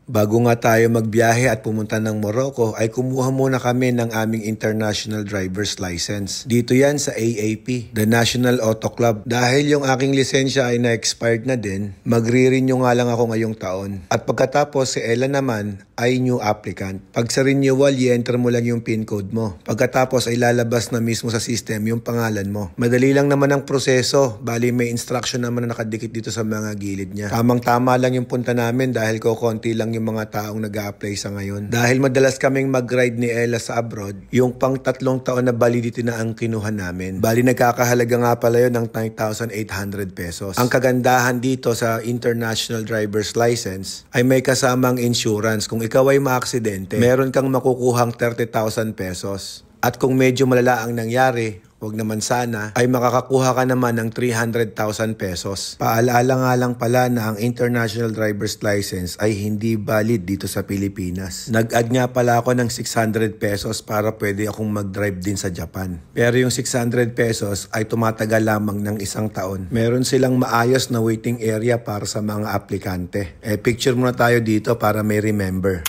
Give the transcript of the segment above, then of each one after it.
Bago nga tayo magbiyahe at pumunta ng Morocco ay kumuha muna kami ng aming International Driver's License. Dito yan sa AAP, the National Auto Club. Dahil yung aking lisensya ay na-expired na din, magre-renew nga lang ako ngayong taon. At pagkatapos si Ella naman ay new applicant. Pag sa renewal, i-enter mo lang yung PIN code mo. Pagkatapos ay lalabas na mismo sa system yung pangalan mo. Madali lang naman ang proseso, bali may instruction naman na nakadikit dito sa mga gilid niya. Tamang-tama lang yung punta namin dahil konti lang yung mga taong nag-a-apply sa ngayon. Dahil madalas kaming mag-ride ni Ella sa abroad, yung pang 3 taon na validity na ang kinuha namin. Bali nagkakahalaga nga pala yun ng 9,800 pesos. Ang kagandahan dito sa International Driver's License ay may kasamang insurance. Kung ikaw ay maaksidente, meron kang makukuhang 30,000 pesos. At kung medyo malala ang nangyari, wag naman sana, ay makakakuha ka naman ng 300,000 pesos. Paalaala nga lang pala na ang International Driver's License ay hindi valid dito sa Pilipinas. Nag-add nga pala ako ng 600 pesos para pwede akong mag-drive din sa Japan. Pero yung 600 pesos ay tumatagal lamang ng 1 taon. Meron silang maayos na waiting area para sa mga aplikante. Picture muna tayo dito para may remember.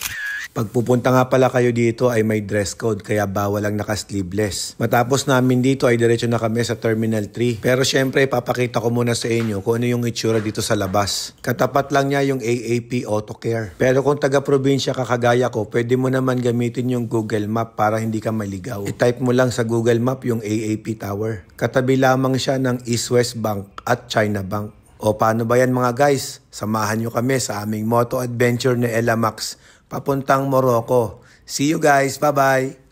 Pagpupunta nga pala kayo dito ay may dress code kaya bawal lang naka-sleeveless. Matapos namin dito ay diretso na kami sa Terminal 3. Pero syempre papakita ko muna sa inyo kung ano yung itsura dito sa labas. Katapat lang niya yung AAP Auto Care. Pero kung taga-probinsya ka kagaya ko, pwede mo naman gamitin yung Google Map para hindi ka maligaw. I-type mo lang sa Google Map yung AAP Tower. Katabi lamang siya ng East West Bank at China Bank. O paano ba yan mga guys? Samahan nyo kami sa aming moto adventure ni Ella Max papuntang Morocco. See you guys. Bye-bye.